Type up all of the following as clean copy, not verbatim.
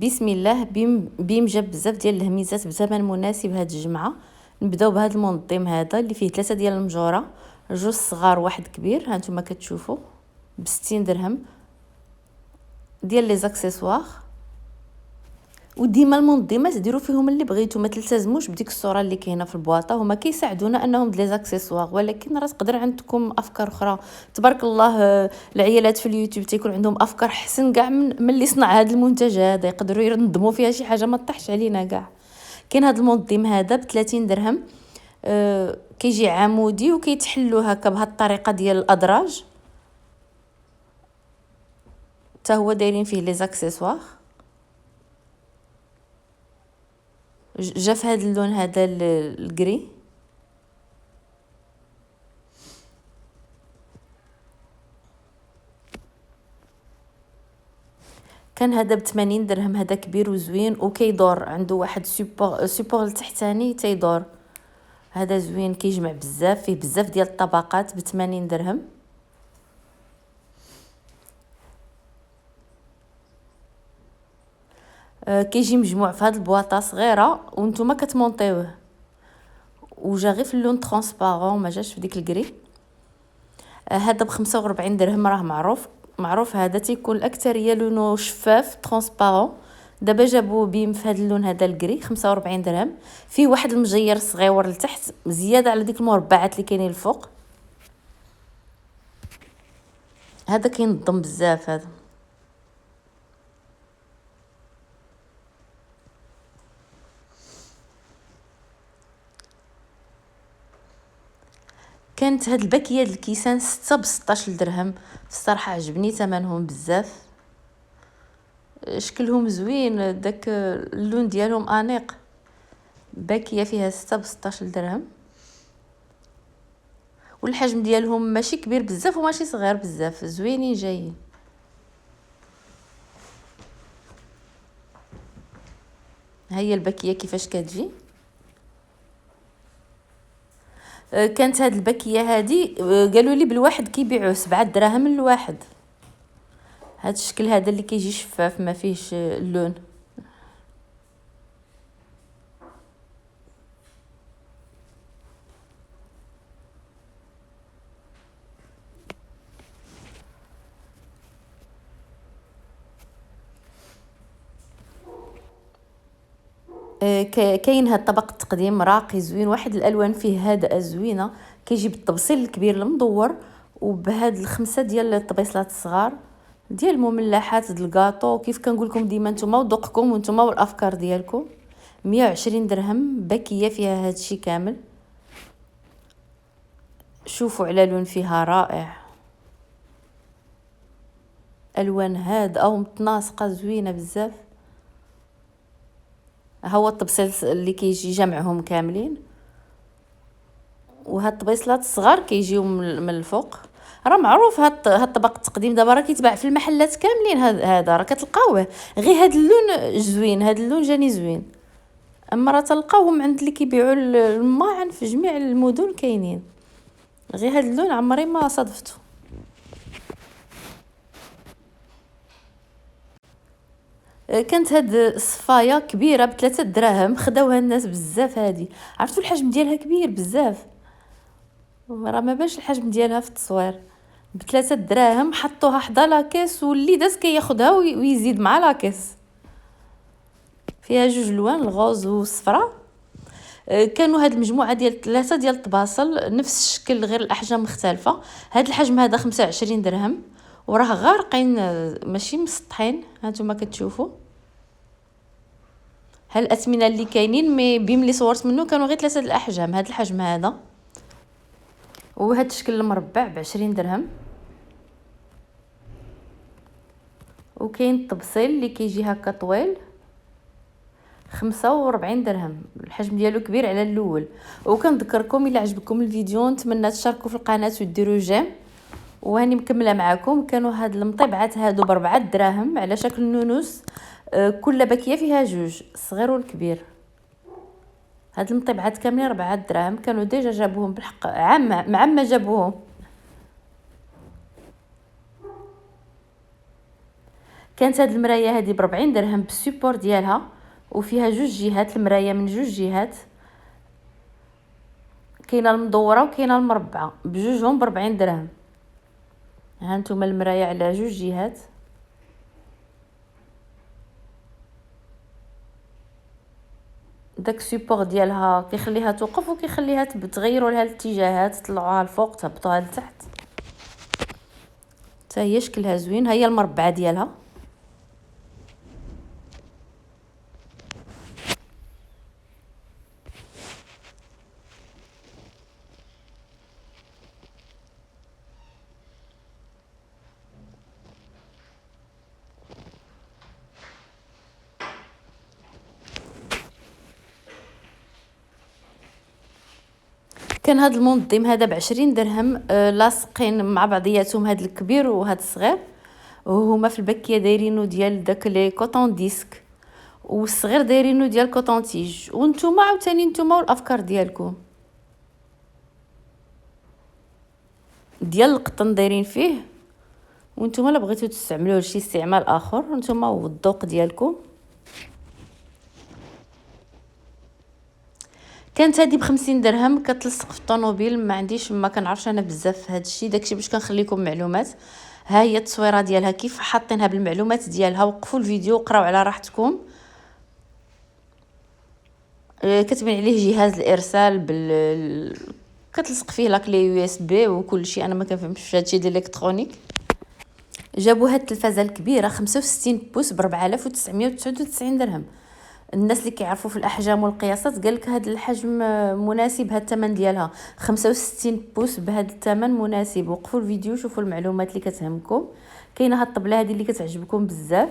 بسم الله. بيم جاب بزاف ديال الهميزات بثمن مناسب هاد الجمعه. نبداو بهذا المنظم هذا اللي فيه 3 ديال المجوره، 2 صغار واحد كبير. ها نتوما كتشوفوا ب60 درهم ديال لي زاكسيسوار. وديما المنظمات ديروا فيهم اللي بغيتو، ما تلتزموش بديك الصوره اللي كاينه في البواطه. هما كيساعدونا انهم لي زاكسيسوار، ولكن راه تقدر عندكم افكار اخرى. تبارك الله، العيالات في اليوتيوب تيكون عندهم افكار حسن كاع من اللي صنع هذا المنتج هذا، يقدروا ينظموا فيها شي حاجه ما طيحش علينا كاع. كاين هذا المنظم هذا ب 30 درهم. كيجي عمودي وكيتحلو هكا بهذه الطريقه ديال الادراج، حتى هو دايرين فيه لي زاكسيسوار. جا في هذا اللون هذا الكري. كان هذا ب 80 درهم. هذا كبير وزوين وكيدور، عنده واحد سوبور التحتاني تيدور. هذا زوين كيجمع بزاف، فيه بزاف ديال الطبقات ب 80 درهم. كيجي مجموع في هذه البواطه صغيره وانتم كتمونطيوه، وجا غير في اللون ترانسبارون، ما جاش في ديك الكري. هذا ب 45 درهم. راه معروف هذا تيكون الاكثريه لونه شفاف ترانسبارون. دابا جابوا بيم في هذا اللون هذا الكري، 45 درهم. فيه واحد المجير صغيور لتحت زياده على ديك المربعات اللي كاينين الفوق. هذا كينظم بزاف هذا. كانت هاد الباكيه د الكيسان 6 ب 16 درهم. الصراحه عجبني ثمنهم بزاف، شكلهم زوين، داك اللون ديالهم انيق. باكيه فيها 6 ب 16 درهم، والحجم ديالهم ماشي كبير بزاف وماشي صغير بزاف، زوينين جايين. ها هي الباكيه كيفاش كتجي. كانت هاد الباكيه هادي قالوا لي بالواحد كيبيعوه 7 دراهم الواحد. هاد الشكل هذا اللي كيجي شفاف ما فيهش اللون. كاين هاد طبق التقديم راقي زوين، واحد الالوان فيه هادئه زوينه. كيجي بالطبسيل الكبير المدور، وبهاد الخمسه ديال الطبيصلات الصغار ديال المملحات د الكاطو. كيف كنقول لكم ديما نتوما وذوقكم وانتوما والافكار ديالكم. 120 درهم باكيه فيها هادشي كامل. شوفوا على لون فيها رائع، الوان هادئه ومتناسقه زوينه بزاف. هو الطبسيل اللي كيجي جمعهم كاملين، وهاد الطبيصلات الصغار كيجيو من الفوق. راه معروف هاد طبق التقديم دابا راه كيتباع في المحلات كاملين. هذا راه كتلقاوه، غير هاد اللون زوين، هاد اللون جاني زوين. اما راه تلقاوهم عند اللي كيبيعوا الماعن في جميع المدن كاينين، غير هاد اللون عمري ما صادفته. كانت هاد الصفايه كبيره ب3 دراهم، خداوها الناس بزاف. هادي عرفتوا الحجم ديالها كبير بزاف، راه ما باش الحجم ديالها في التصوير. ب3 دراهم حطوها حدا لاكيس، واللي داز كياخدها ويزيد مع لاكيس. فيها 2 الوان، الغوز والصفراء. كانوا هاد المجموعه ديال 3 ديال الطباصل نفس الشكل غير الاحجام مختلفه. هاد الحجم هذا 25 درهم، وراه غارقين ماشي مسطحين. هانتوما كتشوفوا ها الاثمنه اللي كاينين، مي بيم اللي صورت منه كانوا غير 3 الاحجام. هاد الحجم هذا وهاد الشكل المربع ب20 درهم. وكاين الطبسيل اللي كيجي هكا طويل 45 درهم. الحجم ديالو كبير على الاول. وكنذكركم الا عجبكم الفيديو نتمنى تشاركوا في القناه وديروا جيم. وهاني مكمله معكم. كانوا هاد المطبعات هادو ب4 دراهم على شكل نونوس. كل باكيه فيها 2، الصغير والكبير. هاد المطبعات كاملين 4 دراهم. كانوا ديجا جابوهم بالحق مع ما جابوهم. كانت هاد المرايه هادي ب40 درهم بالسيبور ديالها، وفيها جوج جهات، المرايه من جوج جهات، كاينه المدوره وكاينه المربعه، بجوجهم ب40 درهم. ها نتوما المرايه على جوج جهات. داك السيبور ديالها كيخليها توقف وكيخليها تغيروا لها الاتجاهات، تطلعوها الفوق تهبطوها لتحت، حتى هي شكلها زوين. ها هي المربعه ديالها. كان هاد المنظم هذا ب20 درهم، لاصقين مع بعضياتهم، هاد الكبير وهاد الصغير، وهما في البكيه دايرينو ديال داك لي كوطون ديسك، والصغير دايرينو ديال كوطون تيج. وانتوما عاوتاني نتوما والافكار ديالكم. ديال القطن دايرين فيه، وانتوما الا بغيتو تستعملوه لشي استعمال اخر نتوما والذوق ديالكم. كانت هذه ب50 درهم، كتلصق في الطوموبيل. ما عنديش، ما كنعرفش انا بزاف في هذا الشيء، داكشي باش كنخليكم معلومات. ها هي التصويره ديالها كيف حاطينها بالمعلومات ديالها. وقفوا الفيديو وقراو على راحتكم. كتبين عليه جهاز الارسال كتلصق فيه لاكلي يو اس بي وكل شيء. انا ما كنفهمش في هادشي ديال الالكترونيك. جابوا هاد التلفازه الكبيره 65 بوس ب 4999 درهم. الناس اللي كيعرفوا في الاحجام والقياسات قال لك هذا الحجم مناسب، هذا الثمن ديالها 65 بوس بهذا الثمن مناسب. وقفوا الفيديو شوفوا المعلومات اللي كتهمكم. كاينه هاد الطبله هذه اللي كتعجبكم بزاف،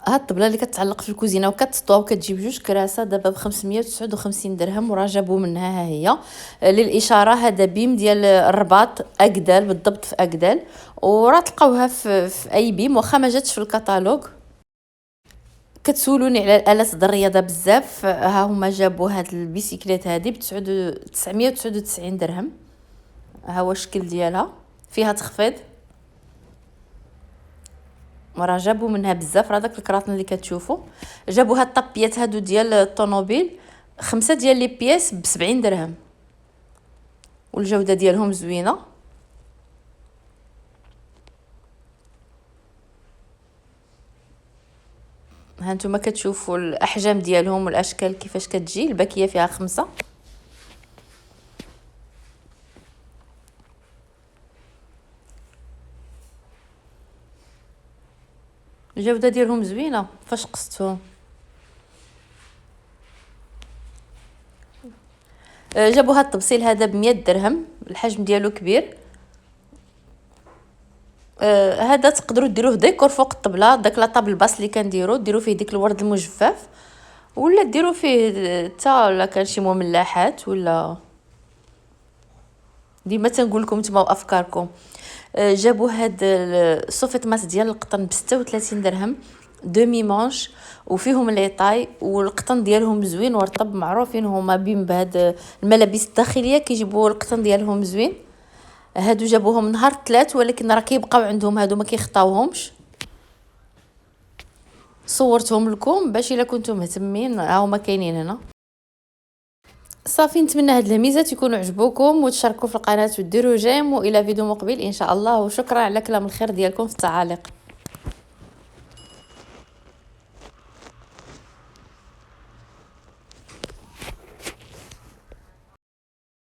هاد الطبله اللي كتعلق في الكوزينه وكتطوا وكتجيب جوج كراسه، دابا ب 559 درهم. وراه جابوا منها ها هي للاشاره. هذا بيم ديال الرباط اكدال بالضبط في اكدال، وراه تلقاوها في اي بيم واخا ما جاتش في الكتالوج. كتسولوني على الالات ديال الرياضه بزاف، ها هما جابوا هاد البيسيكليت هذه ب 999 درهم. ها هو الشكل ديالها، فيها تخفيض. وراه جابوا منها بزاف، راه داك الكراطن اللي كتشوفوا. جابوا هاد الطابيات هادو ديال الطوموبيل، 5 ديال لي بياس ب70 درهم، والجوده ديالهم زوينه. ها نتوما كتشوفوا الاحجام ديالهم والاشكال كيفاش كتجي. الباكيه فيها 5. الجوده ديالهم زوينه فاش قصتهم. جابوا هاد الطبسيل هذا ب100 درهم، الحجم ديالو كبير. هذا تقدروا ديروه ديكور فوق الطبله، داك لاطابل باس اللي كنديروا ديروا فيه ديك الورد المجفف، ولا ديروا فيه حتى ولا كان شي مملحات، ولا ديما تنقول لكم نتوما وافكاركم. جابوا هاد الصوفيط ماس ديال القطن ب 36 درهم، دومي مانش، وفيهم لي طاي، والقطن ديالهم زوين ورطب. معروفين هما بين بهاد الملابس الداخليه كيجيبوا القطن ديالهم زوين. هادو جابوهم نهار الثلاث، ولكن راه كيبقاو عندهم هادو ما كيخطاوهمش. صورتهم لكم باش الا كنتم مهتمين، ها هما كاينين هنا. صافي، نتمنى هاد الهميزات يكونوا عجبوكم وتشاركوا في القناه وديروا جيم، والى فيديو مقبل ان شاء الله. وشكرا على كلام الخير ديالكم في التعاليق.